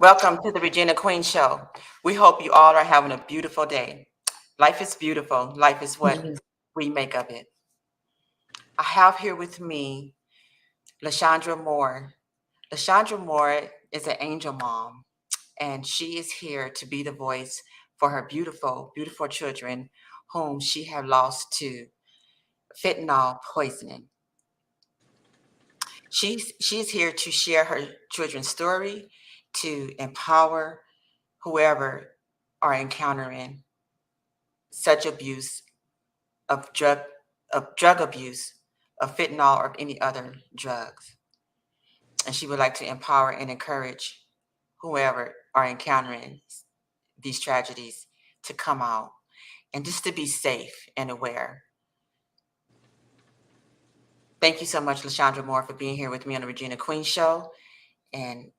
Welcome to the Regina Queen Show. We hope you all are having a beautiful day. Life is beautiful. Life is what we make of it. I have here with me LaShondra Moore. LaShondra Moore is an angel mom, and she is here to be the voice for her beautiful, beautiful children whom she had lost to fentanyl poisoning. She's here to share her children's story, to empower whoever are encountering such abuse of drug abuse, of fentanyl or any other drugs. And she would like to empower and encourage whoever are encountering these tragedies to come out and just to be safe and aware. Thank you so much, LaShondra Moore, for being here with me on the Regina Queen Show. And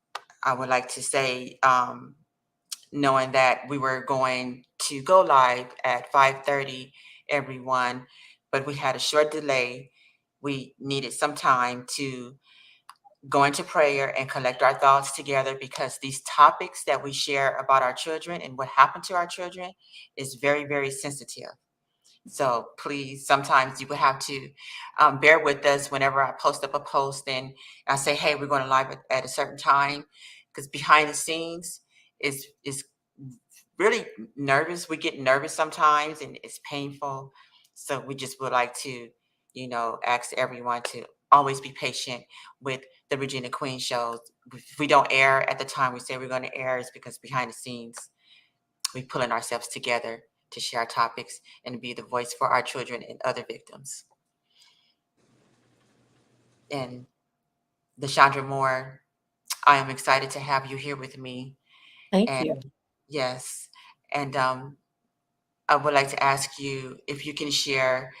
I would like to say, knowing that we were going to go live at 5:30, everyone, but we had a short delay. We needed some time to go into prayer and collect our thoughts together, because these topics that we share about our children and what happened to our children is very, very sensitive. So please, sometimes you will have to bear with us whenever I post up a post and I say, hey, we're going to live at a certain time, because behind the scenes is really nervous. We get nervous sometimes and it's painful. So we just would like to, ask everyone to always be patient with the Regina Queen shows. If we don't air at the time we say we're going to air, is because behind the scenes, we pulling ourselves together to share our topics and be the voice for our children and other victims. And LaShondra Moore, I am excited to have you here with me. Thank And you. yes, and I would like to ask you if you can share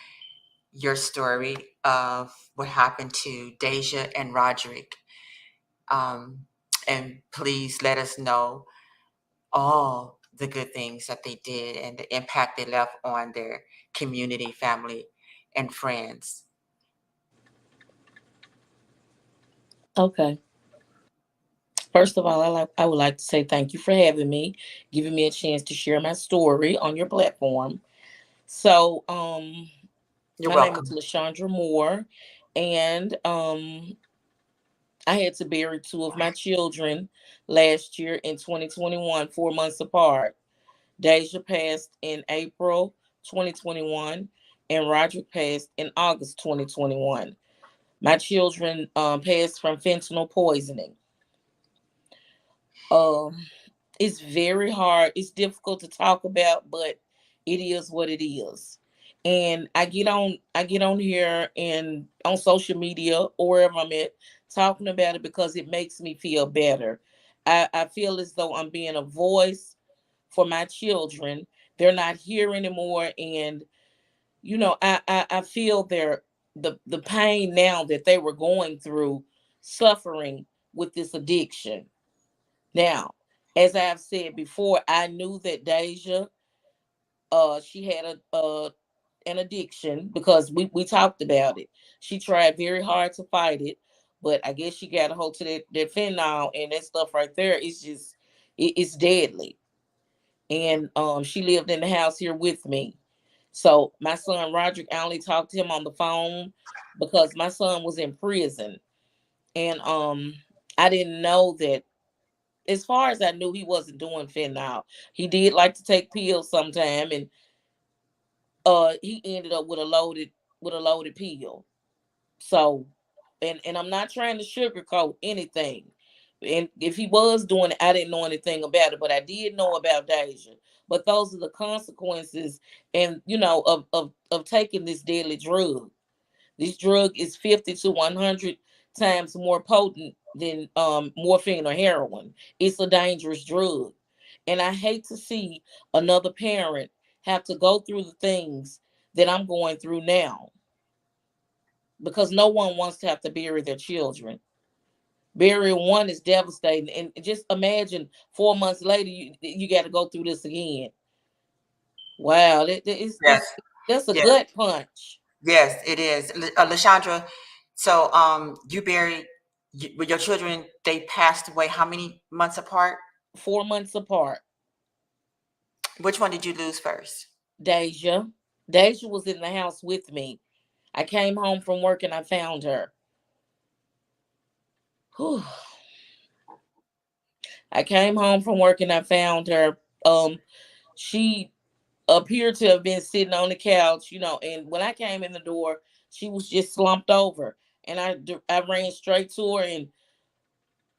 your story of what happened to Deja and Roderick. Um, and please let us know all the good things that they did and the impact they left on their community, family, and friends. Okay. First of all, I would like to say thank you for having me, giving me a chance to share my story on your platform. So, You're my name is welcome. LaShondra Moore, and I had to bury two of my children last year in 2021, 4 months apart. Deja passed in April 2021, and Roderick passed in August 2021. My children passed from fentanyl poisoning. Um, it's very hard. It's difficult to talk about, but it is what it is. And I get on here and on social media or wherever I'm at talking about it because it makes me feel better. I feel as though I'm being a voice for my children. They're not here anymore, and I feel the pain now that they were going through, suffering with this addiction. Now, as I've said before, I knew that Deja, she had an addiction because we talked about it. She tried very hard to fight it, but I guess she got a hold to that fentanyl and that stuff right there. It's just it's deadly. And she lived in the house here with me. So my son Roderick, I only talked to him on the phone because my son was in prison, and I didn't know that. As far as I knew, he wasn't doing fentanyl. He did like to take pills sometime, and he ended up with a loaded pill. So, and I'm not trying to sugarcoat anything. And if he was doing it, I didn't know anything about it, but I did know about Deja. But those are the consequences, and of taking this deadly drug. This drug is 50 to 100 times more potent than morphine or heroin. It's a dangerous drug. And I hate to see another parent have to go through the things that I'm going through now, because no one wants to have to bury their children. Burying one is devastating. And just imagine 4 months later, you got to go through this again. Wow, Yes, that's a yes, gut punch. yes, it is. LaShondra, so you buried with your children, they passed away how many months apart? 4 months apart. Which one did you lose first? Deja. Deja was in the house with me. I came home from work and I found her. Whew. I came home from work and I found her. She appeared to have been sitting on the couch, and when I came in the door, she was just slumped over. And I ran straight to her and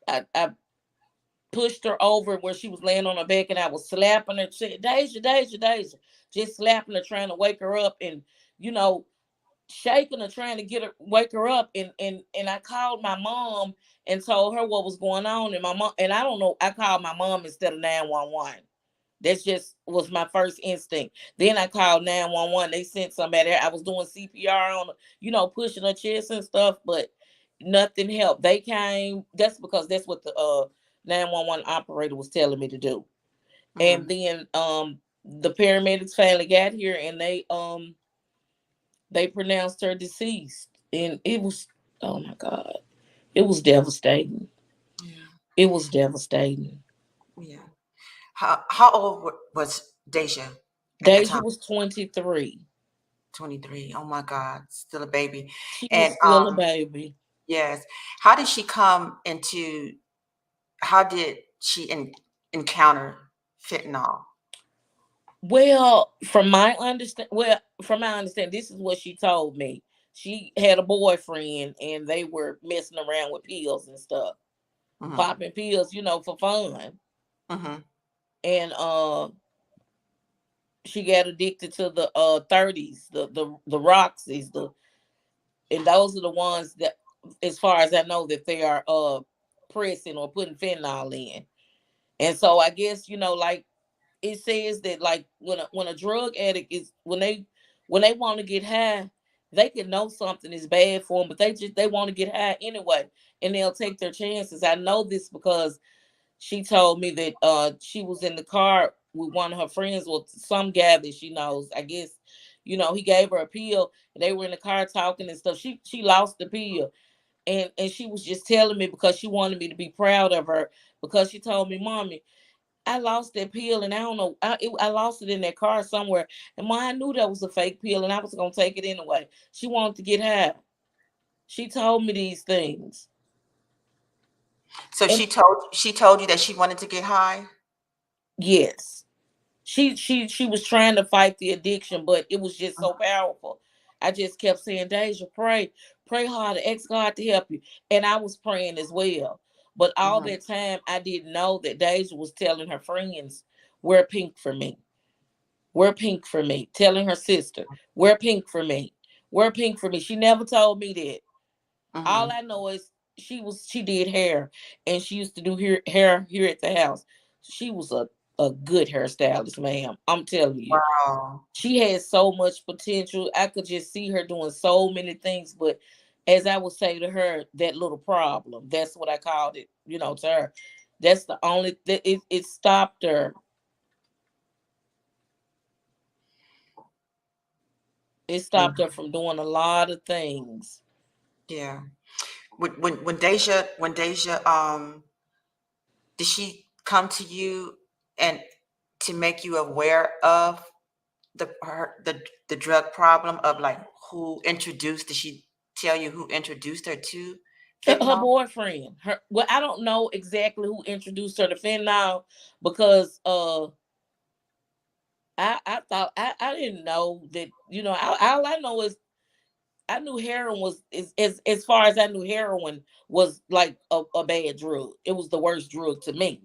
I pushed her over where she was laying on her back, and I was slapping her, saying, Deja, Deja, Deja, just slapping her, trying to wake her up, and you know, shaking her, trying to wake her up, and I called my mom and told her what was going on, and my mom, and I don't know, I called my mom instead of 911. That's just was my first instinct. Then I called 911. They sent somebody there. I was doing CPR on her, pushing her chest and stuff, but nothing helped. They came. That's because that's what the 911 operator was telling me to do. And Mm-hmm. then the paramedics finally got here and they pronounced her deceased. And it was, oh my God, it was devastating. Yeah. It was devastating. Yeah. How old was Deja at the Deja time? was 23. 23. Oh my God, still a baby. She And was still a baby. yes, how did she come into? How did she encounter fentanyl? From my understanding, this is what she told me. She had a boyfriend and they were messing around with pills and stuff, Mm-hmm. popping pills, for fun. Mm-hmm. And she got addicted to the 30s, the Roxys, and those are the ones that, as far as I know, that they are pressing or putting fentanyl in. And so I guess, like it says that, like, when a drug addict is, when they want to get high, they can know something is bad for them, but they want to get high anyway, and they'll take their chances. I know this because she told me that she was in the car with one of her friends, or some guy that she knows. I guess, he gave her a pill and they were in the car talking and stuff. She lost the pill, and she was just telling me because she wanted me to be proud of her, because she told me, Mommy, I lost that pill and I don't know, I lost it in that car somewhere, and I knew that was a fake pill and I was gonna take it anyway. She wanted to get high. She told me these things. So And she told you that she wanted to get high. yes, she was trying to fight the addiction, but it was just so powerful. I just kept saying, Deja, pray hard, ask God to help you. And I was praying as well. But all Mm-hmm. that time I didn't know that Deja was telling her friends, wear pink for me. Wear pink for me. Telling her sister, wear pink for me. Wear pink for me. She never told me that. All Mm-hmm. I know is she did hair, and she used to do hair here at the house. She was a good hairstylist, ma'am. I'm telling you. Wow. She had so much potential. I could just see her doing so many things, but as I would say to her, that little problem. That's what I called it, to her. That's the only that it stopped her. It stopped her Mm-hmm. from doing a lot of things. Yeah. When Deja did she come to you and to make you aware of the drug problem, of like who introduced? Did she tell you who introduced her to Her fentanyl? boyfriend. Well, I don't know exactly who introduced her to fentanyl, because I thought I didn't know that, all I know is I knew heroin was as far as I knew, heroin was like a bad drug. It was the worst drug to me.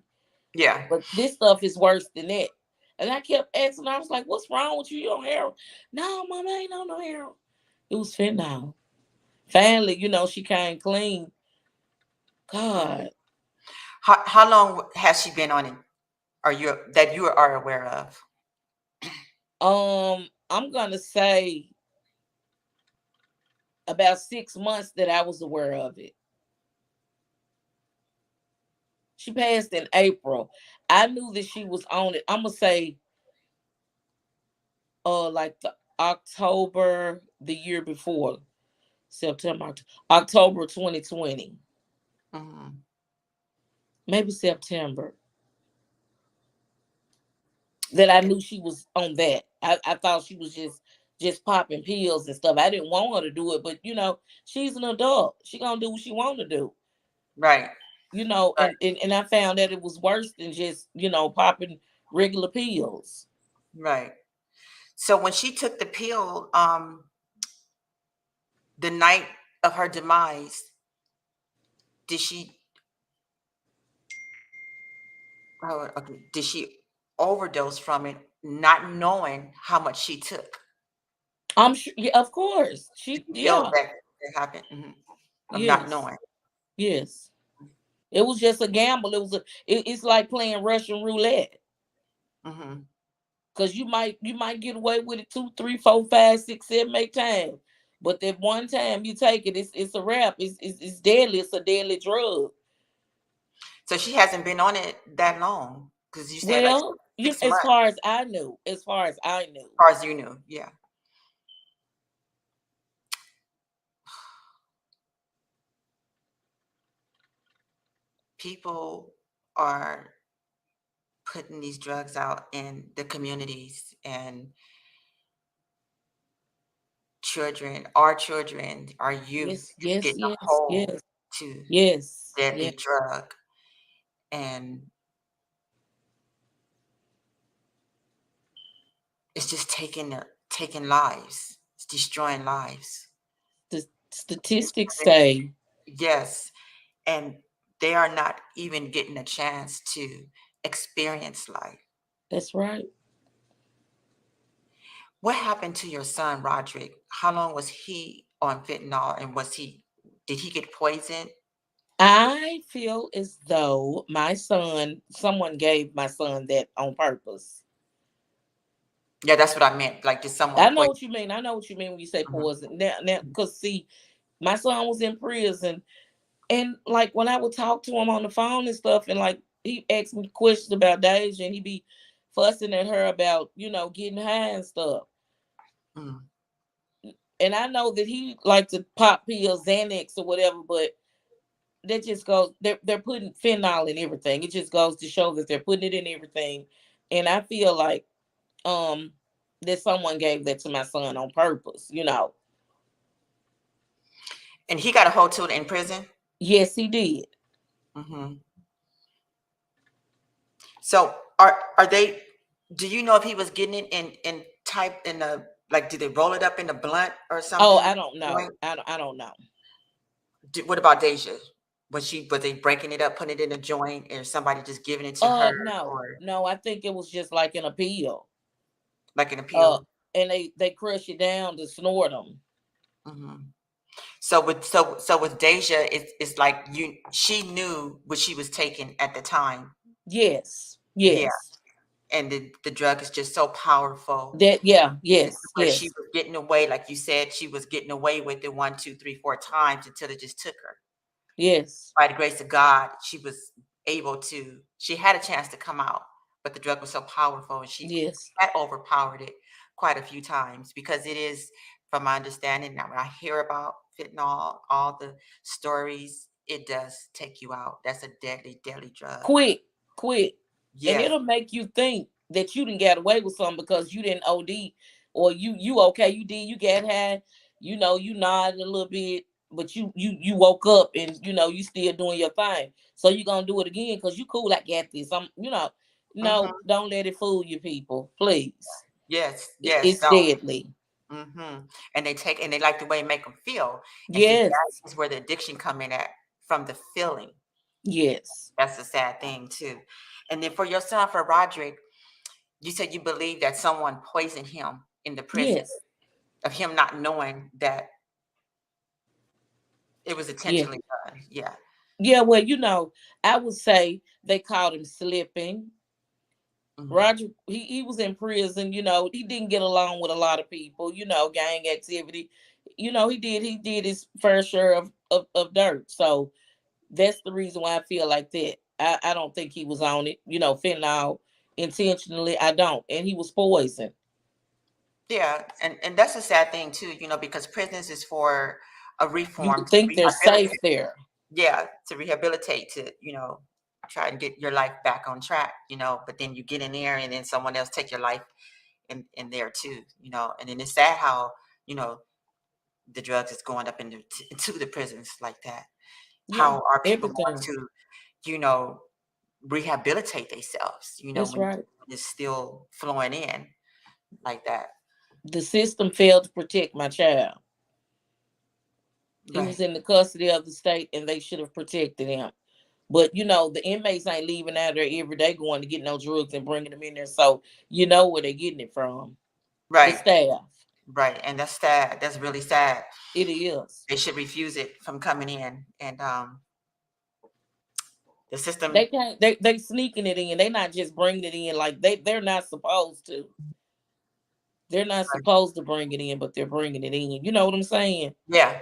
Yeah. But this stuff is worse than that. And I kept asking, I was like, what's wrong with you? You on heroin? No, mama, I ain't on no heroin. It was fentanyl. Finally, she came clean. Mm. God. How long has she been on it? Are you are aware of? I'm gonna say about 6 months that I was aware of it. She passed in April. I knew that she was on it. I'm gonna say like the October the year before, October 2020, Hmm. maybe September. that I knew she was on that. I thought she was just popping pills and stuff. I didn't want her to do it, but she's an adult. She gonna do what she want to do. Right. Right. And I found that it was worse than just popping regular pills. Right. So when she took the pill, the night of her demise, did she? Oh, okay. Did she overdose from it, not knowing how much she took? I'm sure, yeah, of course. Did She, you feel yeah, that happened? Of not yes, knowing. yes. It was just a gamble. It's like playing Russian roulette. Hmm. Cause you might get away with it 2, 3, 4, 5, 6, 7, 8 times. But that one time you take it, it's a wrap. It's deadly. It's a deadly drug. So she hasn't been on it that long, because you said like Well, 6 months, as as far as I knew, far as you knew. Yeah. People are putting these drugs out in the communities, and our children, our youth yes, is yes, getting a yes, hold yes, to yes, deadly yes. drug, and it's just taking lives. It's destroying lives. The It's statistics really, say yes, and they are not even getting a chance to experience life. that's right. What happened to your son, Roderick? How long was he on fentanyl, and did he get poisoned? I feel as though someone gave my son that on purpose. Yeah, that's what I meant. Like, did someone I know poison? what you mean. I know what you mean when you say Mhm, poison. Now, mhm, because see, my son was in prison, and like when I would talk to him on the phone and stuff, and like he asked me questions about Deja, and he be fussing at her about getting high and stuff. mhm. And I know that he like to pop pills, Xanax or whatever, but that just goes. They're putting fentanyl in everything. It just goes to show that they're putting it in everything, and I feel like um that someone gave that to my son on purpose. And he got a hold to it in prison. Yes, he did. Hmm. So are they? Do you know if he was getting it in type in a, like? Did they roll it up in a blunt or Oh, something? I don't know. Joint? I don't know. What about Deja? Was they breaking it up, putting it in a joint, or somebody just giving it to her, No, or no. I think it was just like an appeal. like an Uh, appeal? and they crush it down to snort them. Hmm. So with Deja, it's like she knew what she was taking at the time. Yes, Yeah, yes. and the drug is just so powerful. That yeah, It's yes, like she yes, was getting away, like you said, she was getting away with it one, two, three, four times until it just took her. yes, By the grace of God, she had a chance to come out, but the drug was so powerful, and she yes. had overpowered it quite a few times, because it is, from my understanding, now when I hear about fentanyl, all the stories, it does take you out. That's a deadly, deadly drug. Quick, quick, and Yes. it'll make you think that you didn't get away with something because you didn't OD, or you okay, you did, you got high, you nodded a little bit, but you woke up and you still doing your thing. So you gonna do it again because you cool. I got this. No, Hmm. don't let it fool you, people. Please, Yes, yes, it's don't. deadly. And they like the way it make them feel. And see, Yes, that is where the addiction come in at, from the feeling. yes, That's a sad thing too. And then for your son, for Roderick, you said you believe that someone poisoned him in the prison, yes, of him not knowing that it was yeah, intentionally done. Yeah. yeah. Well, I would say they called him slipping. Hmm. Roger, he was in prison. He didn't get along with a lot of people. Gang activity. He did his fair share of dirt. So that's the reason why I feel like that. I don't think he was on it. Fentanyl intentionally. I don't, and he was poisoned. Yeah, and that's a sad thing too, because prisons is for a You reform, would to think they're safe rehabilitate. there. Yeah, to rehabilitate, to try and get your life back on track, but then you get in there and then someone else take your life in there too, and then it's sad how, you know, the drugs is going up into the prisons like that. Yeah, How are people going everything. to, you know, rehabilitate themselves, That's when right. it's still flowing in like that? The system failed to protect my child. He was Right. in the custody of the state, and they should have protected him. But the inmates ain't leaving out there every day going to get no drugs and bringing them in there. So you know where they're getting it from. The Right. staff. Right. And that's sad. That's really sad. It is. They should refuse it from coming in. And the They system. can't. They sneaking it in. They not just bringing it in like they're not supposed to. They're not Right. supposed to bring it in, but they're bringing it in. You know what I'm saying? Yeah,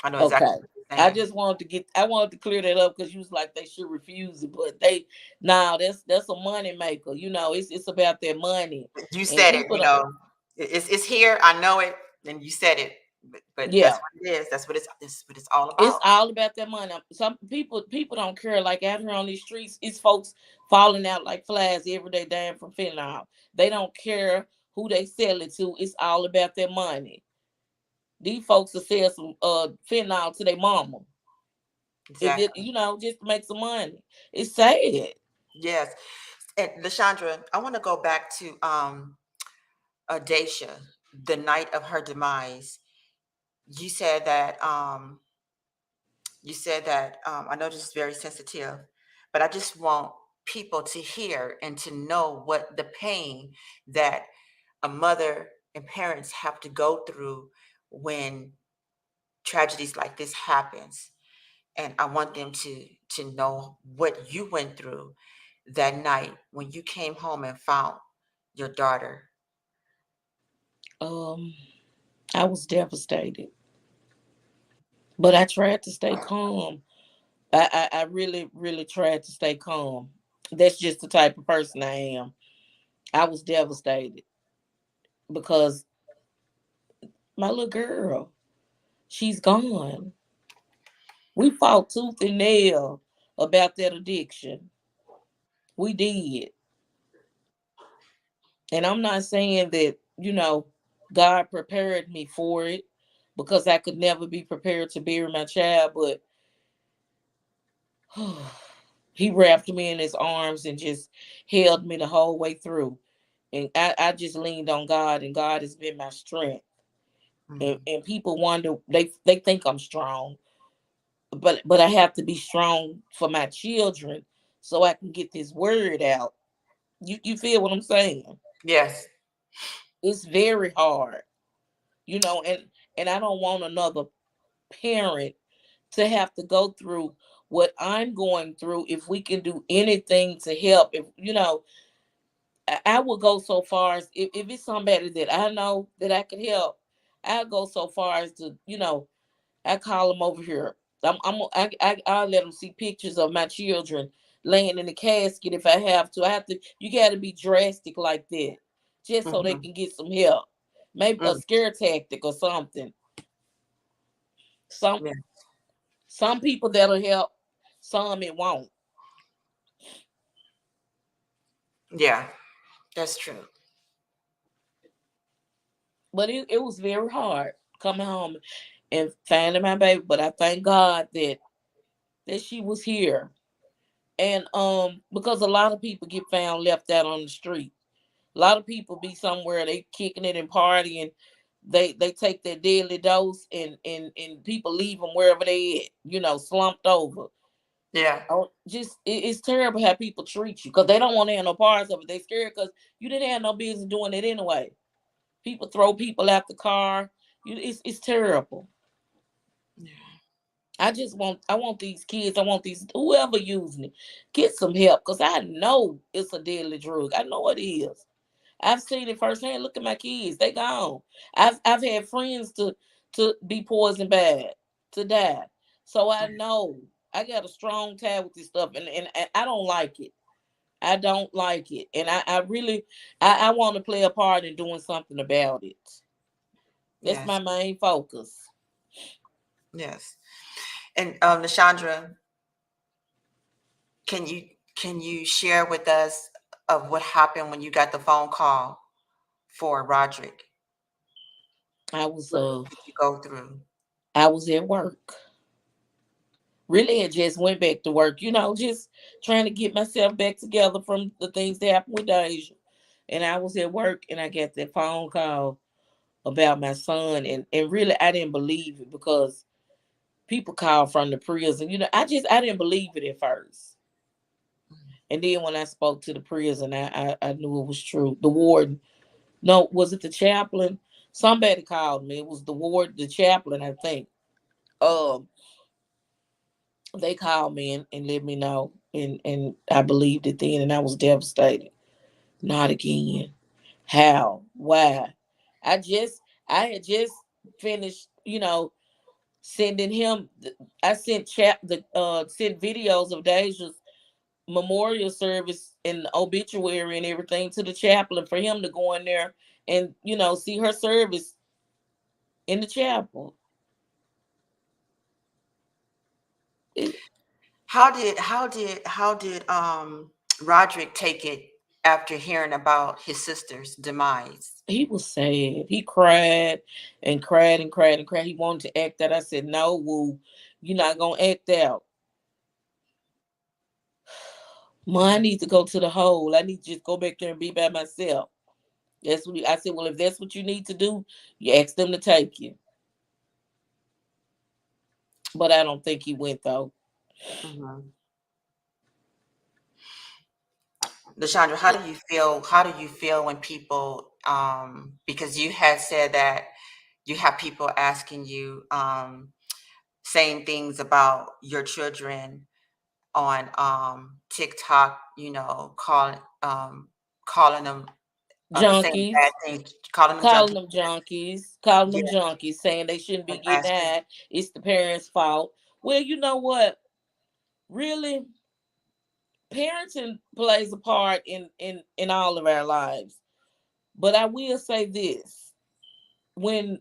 I know exactly Okay. what you're I saying. just wanted to I wanted to clear that up because you was like they should refuse it, but they now that's a money maker. It's about their money, You and said it, people don't. it's here. I know it. And you said it. But that's Yeah, what it is. That's what it's all it's about. all about their money. Some people don't care. Like out here on these streets, it's folks falling out like flies every day, dying from fentanyl. They don't care who they sell it to. It's all about their money. These folks will sell some fentanyl to their mama. If it, Exactly. just to make some money. It's sad. Yes. And Lashandra, I want to go back to Daisha, the night of her demise. You said that I know this is very sensitive, but I just want people to hear and to know what the pain that a mother and parents have to go through when tragedies like this happens. And I want them to know what you went through that night when you came home and found your daughter. Um, I was devastated, but I tried to stay calm. I really, really tried to stay calm. That's just the type of person I am. I was devastated because my little girl, she's gone. We fought tooth and nail about that addiction. We did. And I'm not saying that, God prepared me for it because I could never be prepared to bury my child, but he wrapped me in his arms and just held me the whole way through. And I just leaned on God, and God has been my strength. And, Mhm. and people wonder, they think I'm strong, but I have to be strong for my children so I can get this word out. You feel what I'm saying? Yes. It's very hard, and I don't want another parent to have to go through what I'm going through. If we can do anything to help, if I would go so far as if it's somebody that I know that I could help, I'll go so far as to, I call them over here. I'll let them see pictures of my children laying in the casket if I have to. You got to be drastic like that just so they Hmm. can get some help. Maybe a scare tactic or something. Some Yeah. some people that'll help, some it won't. Yeah. That's true. But it was very hard coming home and finding my baby. But I thank God that she was here. And because a lot of people get found left out on the street. A lot of people be somewhere, they kicking it and partying. They take their daily dose, and people leave them wherever they at, slumped over. Yeah. Oh, just it's terrible how people treat you because they don't want to have no parts of it. They scared because you didn't have no business doing it anyway. People throw people out the car. It's terrible. Yeah. I want these kids. I want these whoever using it get some help because I know it's a deadly drug. I know it is. I've seen it firsthand. Look at my kids; they gone. I've had friends to be poisoned bad to die. So I know I got a strong tie with this stuff, and I don't like it. I don't like it, and I really I want to play a part in doing something about it. That's my Yes. main focus. Yes. And Nashandra, Can you share with us of what happened when you got the phone call for Roderick? I was What uh did you go through? I was at work. Really had just went back to work, just trying to get myself back together from the things that happened with Deja. And I was at work and I got that phone call about my son, and really I didn't believe it because people call from the prison. I didn't believe it at first. And then when I spoke to the prison, I knew it was true. The warden, no, was it the chaplain? Somebody called me. It was the ward, the chaplain, I think. Um, they called me and let me know, and I believed it then, and I was devastated. Not again. How? Why? I just, I had just finished, sending him. I sent sent videos of Deja's memorial service and the obituary and everything to the chaplain for him to go in there and see her service in the chapel. It, How did Roderick take it after hearing about his sister's demise? he was sad. He cried and cried and cried and cried. He wanted to act out. I said, "No, Woo, you're not gonna act out. Ma, I Mhm. need to go to the hole. I need to just go back there and be by myself." I said. Well, if that's what you need to do, you ask them to take you. But I don't think he went though. Mhm. Lashandra, how do you feel when people, because you had said that you have people asking you, saying things about your children on TikTok, calling them, saying bad Junkies. things, calling them junkies. Calling Yeah, them junkies, saying they shouldn't be and getting asking. high. It's the parents' fault. Well, you know what? Really, parenting plays a part in all of our lives. But I will say this: when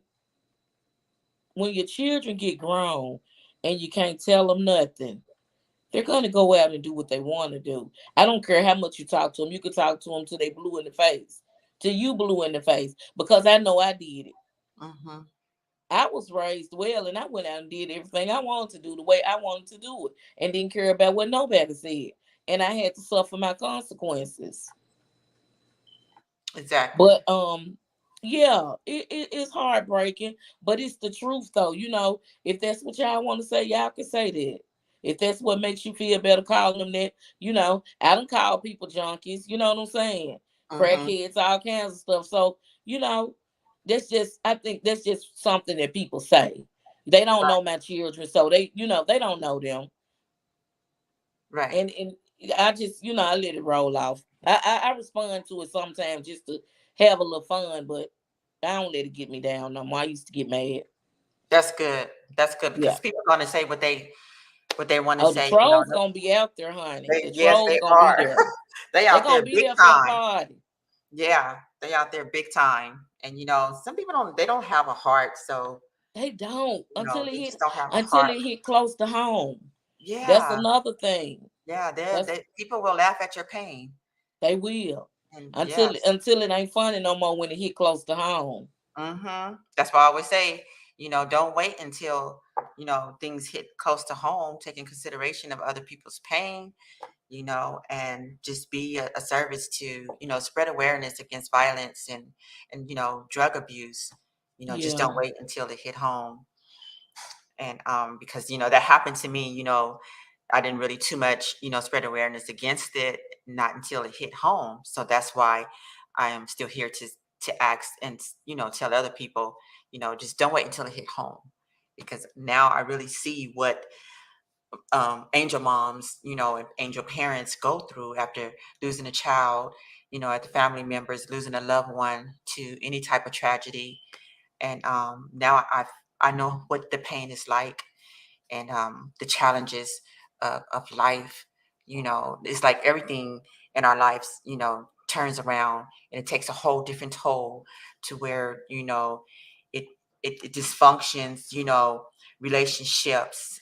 when your children get grown and you can't tell them nothing, they're gonna go out and do what they want to do. I don't care how much you talk to them. You could talk to them till they blue in the face, till you blue in the face, because I know I did it. Hmm. I was raised well, and I went out and did everything I wanted to do the way I wanted to do it, and didn't care about what nobody said. And I had to suffer my consequences. Exactly. But yeah, it's heartbreaking, but it's the truth though. If that's what y'all want to say, y'all can say that. If that's what makes you feel better calling them that, I don't call people junkies, you know what I'm saying? Hmm. Crackheads, all kinds of stuff. So, you know, I think that's just something that people say. They don't Right. know my children, so they don't know them. Right. And I just I let it roll off. I respond to it sometimes just to have a little fun, but I don't let it get me down no more. I used to get mad. That's good. That's good Yeah. because people are going to say what they want to Oh, the say. trolls gonna be out there, honey. The Yes, trolls they gonna be are. there. They They out gonna there be big there for the time. party. Yeah, they out there big time. And some people don't have a heart, so They don't they just don't have a until heart. it hit close to home. That's Yeah, another thing. yeah. That's People will laugh at your pain, they will. and yes. Until it ain't funny no more when it hit close to home. That's why I always say, don't wait until things hit close to home. Take in consideration of other people's pain, and just be a service to, spread awareness against violence and drug abuse. Just Yeah. don't wait until it hit home. And because that happened to me, I didn't really too much, spread awareness against it, not until it hit home. So that's why I am still here to ask and tell other people, just don't wait until it hit home, because now I really see what angel moms, and angel parents go through after losing a child, at the family members losing a loved one to any type of tragedy. And now I know what the pain is like, and the challenges of life. It's like everything in our lives, turns around, and it takes a whole different toll to where it it dysfunctions, relationships.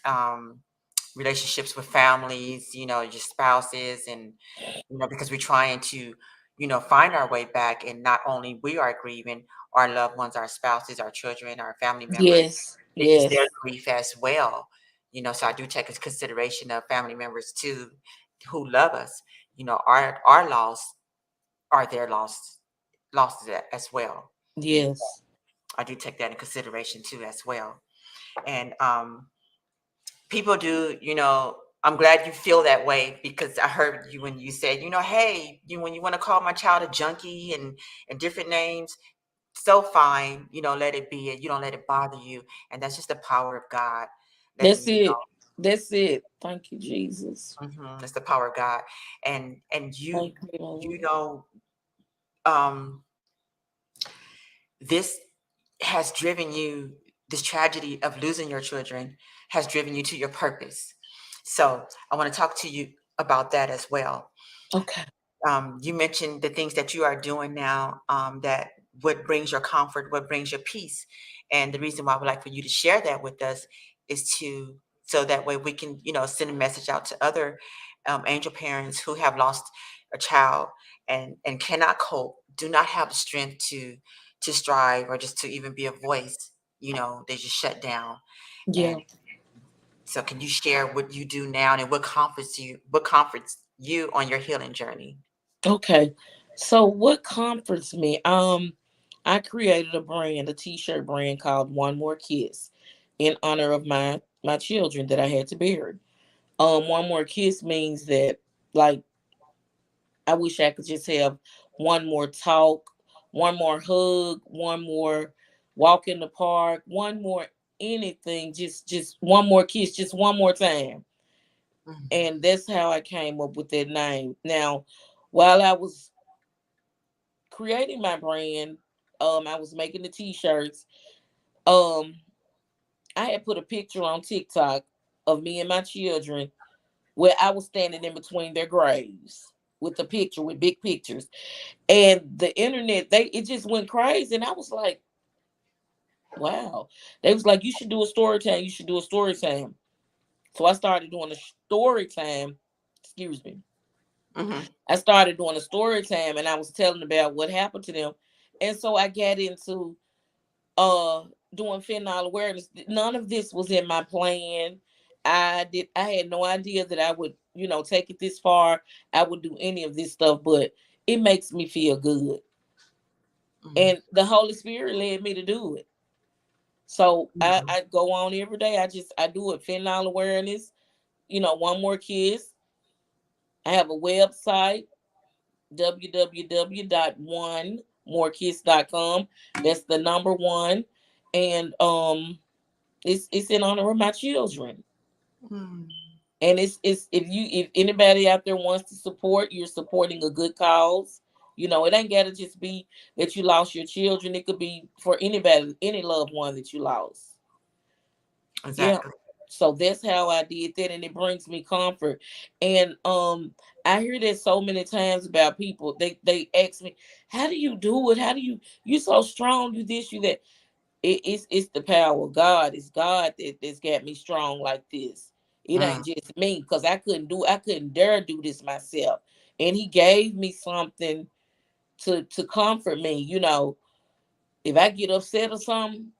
relationships with families, your spouses, and because we're trying to, find our way back, and not only we are grieving our loved ones, our spouses, our children, our family members, Yes, it's their yes, grief as well. So I do take into consideration of family members too, who love us. Our loss are their losses as well. yes. I do take that in consideration too as well. And people do, I'm glad you feel that way, because I heard you when you said, hey, when you want to call my child a junkie and different names, so fine, let it be, and you don't let it bother you. And that's just the power of God letting That's you it. That's it. Thank you, Jesus. know. It's the power of God. And Thank you, you Lord. know, um, this has driven you, this tragedy of losing your children has driven you to your purpose. So I want to talk to you about that as well. Okay. You mentioned the things that you are doing now, that what brings your comfort, what brings your peace. And the reason why I would like for you to share that with us is so that way we can, send a message out to other angel parents who have lost a child and cannot cope, do not have the strength to strive, or just to even be a voice. They just shut down. Yeah. And so can you share what you do now, and what comforts you on your healing journey? Okay. So what comforts me? I created a brand, a t-shirt brand called One More Kiss, in honor of my children that I had to bury. One more kiss means that, like, I wish I could just have one more talk, one more hug, one more walk in the park, one more anything, just one more kiss, just one more time. Mhm. And that's how I came up with that name. Now, while I was creating my brand, I was making the t-shirts. Um, I had put a picture on TikTok of me and my children where I was standing in between their graves with a picture, with big pictures. And the internet, it just went crazy. And I was like, wow. They was like, you should do a story time. You should do a story time. So I started doing a story time. Excuse me. Mhm. I started doing a story time, and I was telling about what happened to them. And so I got into uh doing fentanyl awareness. None of this was in my plan. I had no idea that I would, take it this far. I would do any of this stuff, but it makes me feel good. Mhm. And the Holy Spirit led me to do it. So Mhm. I go on every day. I do it, fentanyl awareness, one more kiss. I have a website, www.onemorekiss.com. That's the number one. And it's in honor of my children. Mm. And it's if anybody out there wants to support, you're supporting a good cause. It ain't gotta just be that you lost your children. It could be for anybody, any loved one that you lost. Yeah. Exactly. So that's how I did that, and it brings me comfort. And I hear that so many times about people. They ask me, how do you do it? How do you so strong, you this, you that. It's the power of God. It's God that's got me strong like this. It Mm. ain't just me, because I couldn't dare do this myself. And he gave me something to comfort me. If I get upset or something,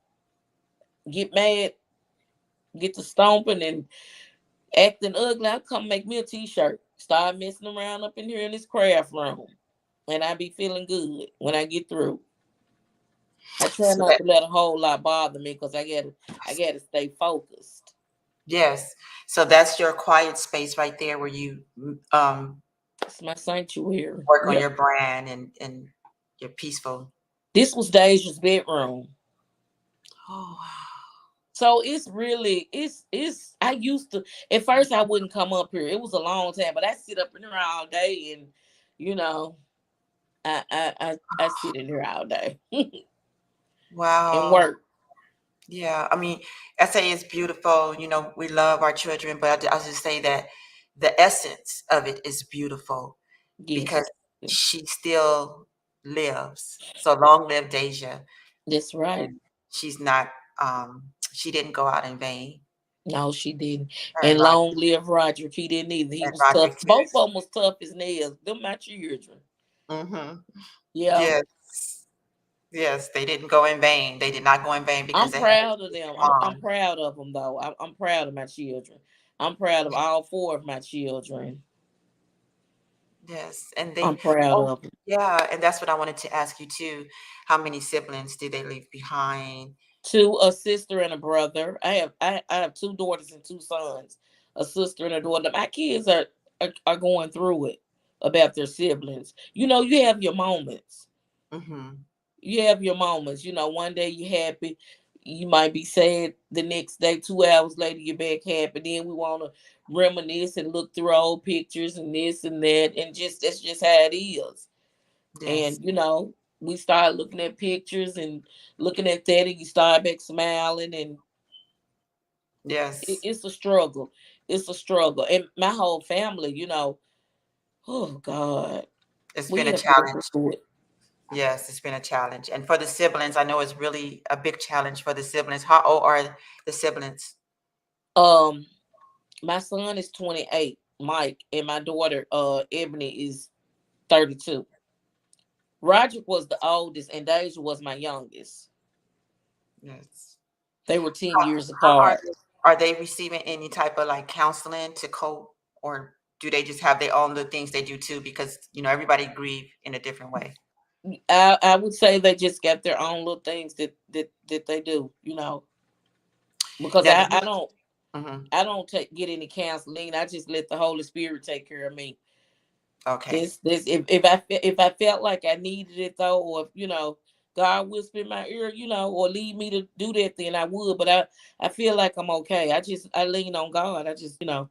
get mad, get to stomping and acting ugly, I come make me a t-shirt. Start messing around up in here in this craft room. And I be feeling good when I get through. I try So not that, to let a whole lot bother me, because I gotta stay focused. yes. So that's your quiet space right there, where you It's my sanctuary. work on Yeah. your brand, and you're peaceful. This was Deja's bedroom. Oh, So it's really it's I used to, at first I wouldn't come up here. It was a long time, but I sit up in here all day, and you know, I sit in here all day and wow. work. Yeah. I mean, SA is beautiful. We love our children, but I just say that the essence of it is beautiful, Yes. because she still lives. So long live Deja. That's right. And she's not, she didn't go out in vain. No, she didn't. And And long live Roderick. He didn't either. He was tough. Roderick too. Both of them was tough as nails. Them my children. Mm-hmm. Yeah. Yes. Yes, they didn't go in vain. They did not go in vain because I'm they had proud of a them. I'm mom. proud of them though. I'm proud of my children. I'm proud of Yeah. all four of my children. Yes, and I'm they proud oh, of them. yeah, and that's what I wanted to ask you too. How many siblings did they leave behind? Two, a sister and a brother. I have two daughters and two sons. A sister and a daughter. My kids are going through it about their siblings. You know, you have your moments. Mhm. You have your moments. You know, one day you're happy. You might be sad the next day, 2 hours later, you're back happy. Then we want to reminisce and look through old pictures and this and that. And just that's just how it is. Yes. And, you know, we start looking at pictures and looking at that, and you start back smiling. And Yes. it's a struggle. It's a struggle. And my whole family, you know, oh, God, It's been we a have been challenge. through it. Yes, it's been a challenge. And for the siblings, I know it's really a big challenge for the siblings. How old are the siblings? Um, My son is 28, Mike, and my daughter, Ebony, is 32. Roderick was the oldest, and Deja was my youngest. Yes. They were 10 How, years how apart. are they receiving any type of like counseling to cope, or do they just have their own little things they do too? Because everybody grieve in a different way. I would say they just got their own little things that they do, you know, because Now, mhm. I don't get any counseling. I just let the Holy Spirit take care of me. Okay. This if I felt like I needed it though, or if, you know, God whisper in my ear, you know, or lead me to do that, then I would. But I feel like I'm okay. I lean on God. I just, you know,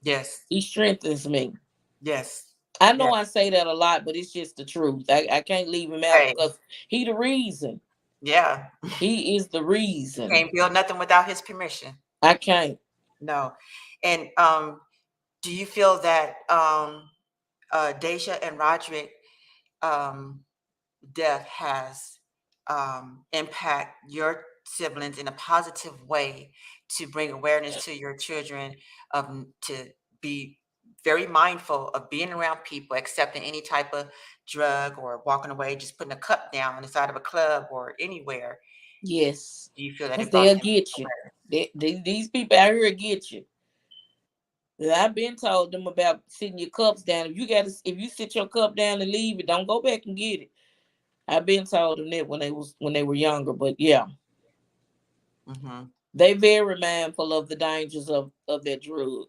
Yes. He strengthens me. Yes. I know Yes. I say that a lot, but it's just the truth. I can't leave Him out Hey. because He the reason. Yeah. He is the You reason. can't build nothing without his permission. I can't. No. And do you feel that Deja and Roderick um death has impact your siblings in a positive way to bring awareness to your children to be very mindful of being around people, accepting any type of drug or walking away, just putting a cup down on the side of a club or anywhere? Yes, Do you feel that because it brought they'll them get you. awareness? These people out here get you. I've been told them about sitting your cups down. If you sit your cup down and leave it, don't go back and get it. I've been told them that when they were younger. But yeah, Hmm. they very mindful of the dangers of that drug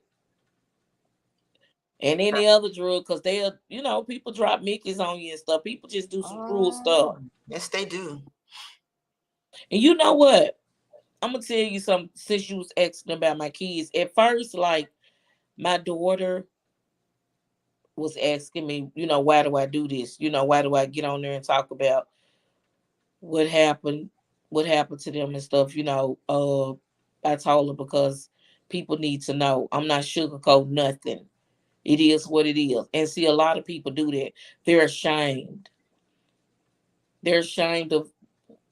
and any other drug, because they'll, you know, people drop Mickey's on you and stuff. People just do some cruel stuff. Yes, they do. And you know what? I'm gonna tell you something. Since you was asking about my kids, at first, like my daughter was asking me, you know, why do I do this? You know, why do I get on there and talk about what happened, what happened to them and stuff? You know, I told her because people need to know. I'm not sugarcoating nothing. It is what it is. And see, a lot of people do that. They're ashamed. They're ashamed of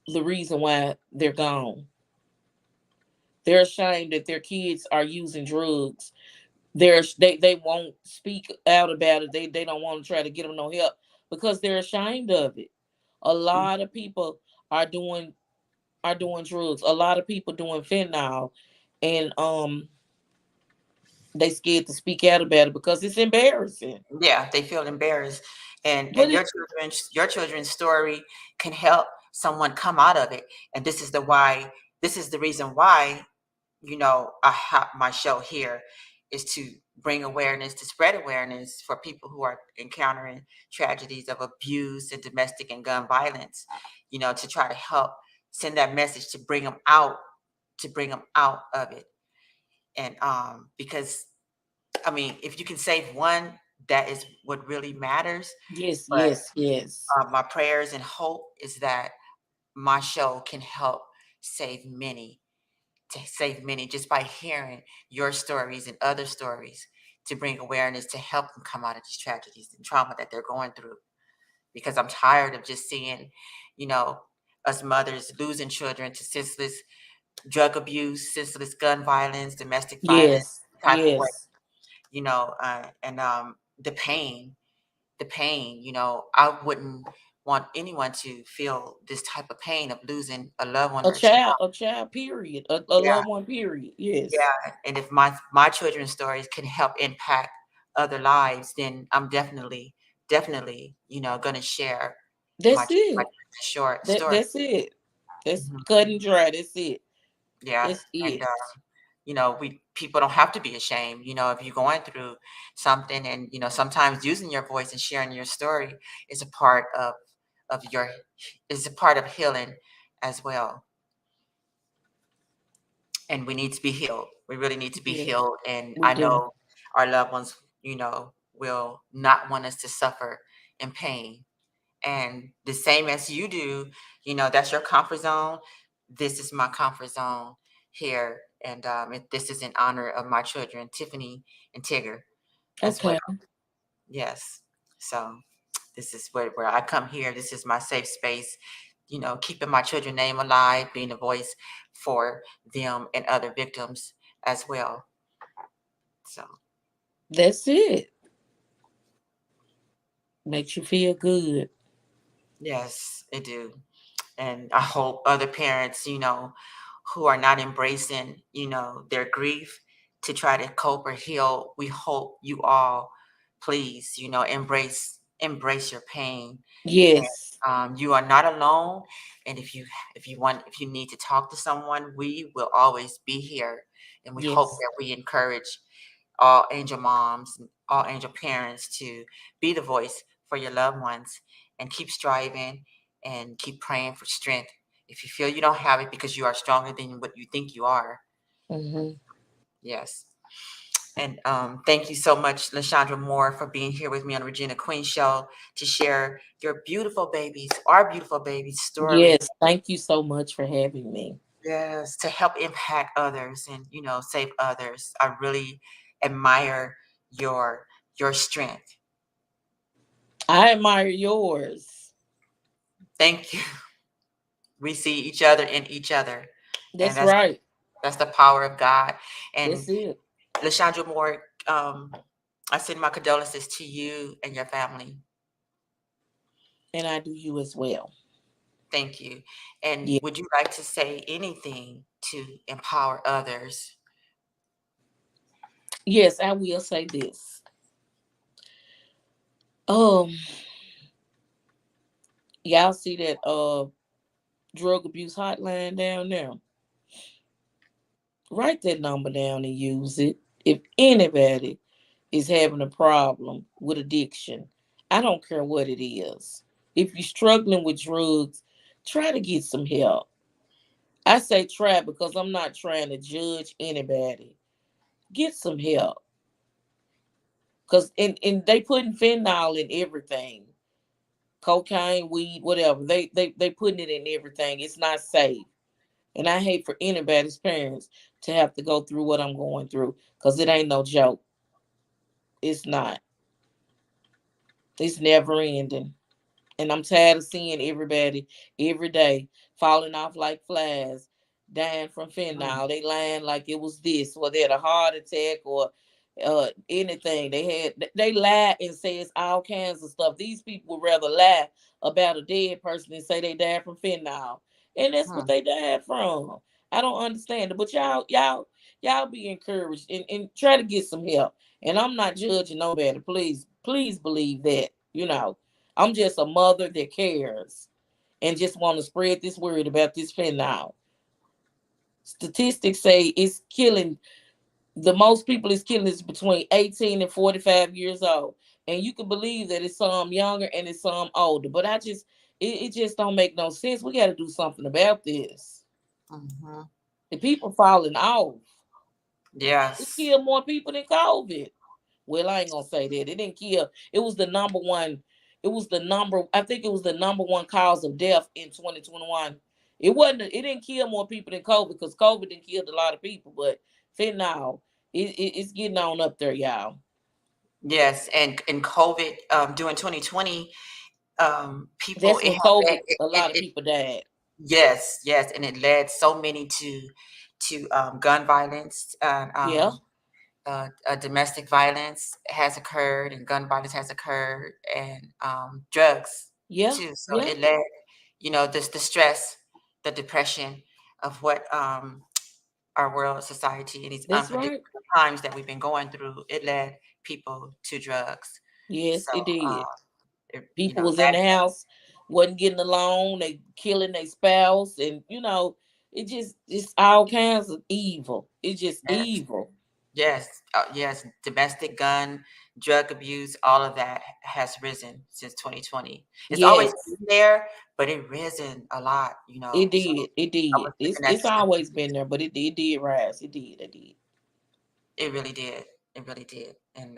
the reason why they're gone. They're ashamed that their kids are using drugs. They won't speak out about it. They don't want to try to get them no help because they're ashamed of it. A lot of people are doing drugs. A lot of people doing fentanyl, and they scared to speak out about it because it's embarrassing. Yeah, they feel embarrassed, But and your children's story can help someone come out of it. And this is the reason why I have my show here is to bring awareness, to spread awareness for people who are encountering tragedies of abuse and domestic and gun violence. To try to help send that message to bring them out of it, and because I mean, if you can save one, that is what really matters. yes, But yes, yes, my prayers and hope is that my show can help save many, to save many just by hearing your stories and other stories, to bring awareness to help them come out of these tragedies and trauma that they're going through. Because I'm tired of just seeing, you know, us mothers losing children to senseless drug abuse, senseless gun violence, domestic violence Yes, type of way, yes. and the pain, I wouldn't want anyone to feel this type of pain of losing a loved one or a child. A child, period. A Yeah, loved one, period. Yes. yeah. And if my children's stories can help impact other lives, then I'm definitely, gonna share my That's my it. short story. That's it. That's Mhm. cut and dry. That's it. Yeah, That's and it. we people don't have to be ashamed, if you're going through something, and sometimes using your voice and sharing your story is a part of your is a part of healing as well. And we need to be healed. We really need to be Yes, healed, and we I do. know our loved ones, will not want us to suffer in pain. And the same as you do, that's your comfort zone. This is my comfort zone here. And this is in honor of my children, Tiffany and Tigger, as well. Okay. Yes. So this is where I come here. This is my safe space, keeping my children's name alive, being a voice for them and other victims as well. So, That's it. Makes you feel good. yes, it do. And I hope other parents, who are not embracing, their grief to try to cope or heal, we hope you all please, embrace your pain. Yes. You are not alone. And if you need to talk to someone, we will always be here. And we hope Yes. that we encourage all angel moms and all angel parents to be the voice for your loved ones, and keep striving and keep praying for strength. If you feel you don't have it because you are stronger than what you think you are. Hmm. Yes. And thank you so much, Lashandra Moore, for being here with me on the Regina Queen Show to share your beautiful babies, our beautiful babies' story. Yes. Thank you so much for having me. Yes, to help impact others and save others. I really admire your strength. I admire yours. Thank you. We see each other in each other, and That's that's right. that's the power of God. And That's it. Lashandra Moore, I send my condolences to you and your family. And I do you as well. Thank you. And Yeah. would you like to say anything to empower others? Yes, I will say this. Um, y'all see that drug abuse hotline down there? Write that number down and use it. If anybody is having a problem with addiction, I don't care what it is. If you're struggling with drugs, try to get some help. I say try because I'm not trying to judge anybody. Get some help. Cause and they putting fentanyl in everything. Cocaine, weed, whatever. They putting it in everything. It's not safe. And I hate for anybody's parents to have to go through what I'm going through. Cause it ain't no joke. It's not. It's never ending. And I'm tired of seeing everybody every day falling off like flies, dying from Mm, fentanyl. They lying like it was this, or they had a heart attack, or anything. They lie and say it's all kinds of stuff. These people would rather lie about a dead person than say they died from fentanyl, and that's what mm. they died from. I don't understand it, but y'all be encouraged and try to get some help. And I'm not judging nobody. Please believe that. I'm just a mother that cares and just want to spread this word about this fentanyl. Statistics say it's killing the most people it's killing is between 18 and 45 years old. And you can believe that it's some younger and it's some older. But it just don't make no sense. We gotta do something about this. Mhm. The people falling off. It Yes. killed more people than COVID. Well, I ain't gonna say that. It didn't kill. It was the number one. It was the number. I think it was the number one cause of death in 2021. It wasn't. It didn't kill more people than COVID because COVID didn't kill a lot of people. But fentanyl, it's getting on up there, y'all. Yes. And in COVID, during 2020, people That's it when had COVID. A lot of it people died. Yes, yes, and it led so many to gun violence, Yeah, domestic violence has occurred, and gun violence has occurred, and drugs yeah, too. So yeah. it led, this the stress, the depression of what our world, society, and these That's right. unpredictable times that we've been going through. It led people to drugs. Yes, So it did. People was in that the house, wasn't getting along, they killing their spouse, and it just it's all kinds of evil. It's just yes, evil. yes, yes, domestic gun, drug abuse, all of that has risen since 2020. It's always Yes, been there, but it risen a lot, it So did. It I did. was It's looking at it's always been statistics. there, but it did rise. It did. It did. It really did. It really did. And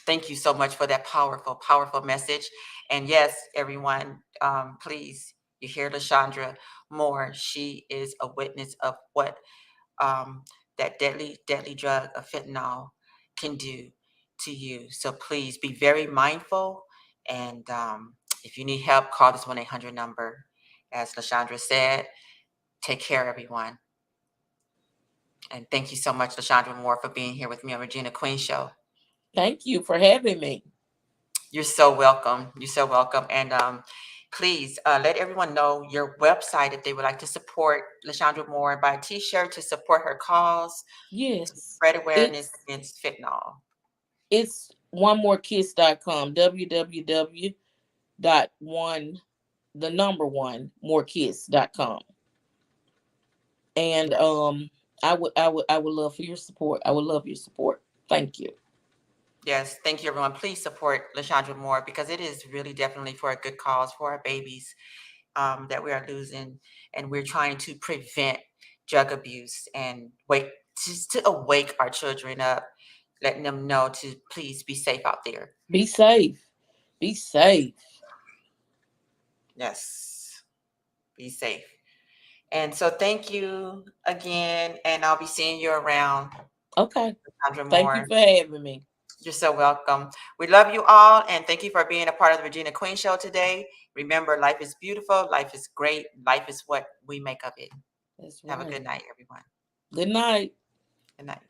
thank you so much for that powerful, powerful message. And yes, everyone, please, you hear LaShondra Moore. She is a witness of what that deadly, deadly drug of fentanyl can do to you. So please be very mindful. And if you need help, call this 1-800 number. As LaShondra said, take care, everyone. And thank you so much, LaShondra Moore, for being here with me on Regina Queen Show. Thank you for having me. You're so welcome. You're so welcome. And please let everyone know your website if they would like to support LaShondra Moore and buy a T-shirt to support her cause, to Yes. spread awareness It's against fentanyl. it's onemorekiss.com. www dot one the number one morekiss.com. And Yes. I would love for your support. I would love your support. Thank you. Yes. Thank you, everyone. Please support LaShondra Moore because it is really definitely for a good cause for our babies that we are losing. And we're trying to prevent drug abuse and to awake our children up, letting them know to please be safe out there. Be safe. Be safe. Yes. Be safe. And so thank you again. And I'll be seeing you around, Okay. Sandra Thank you Moore. for having me. You're so welcome. We love you all. And thank you for being a part of the Regina Queen Show today. Remember, life is beautiful. Life is great. Life is what we make of it. That's Have a right. good night, everyone. Good night. Good night.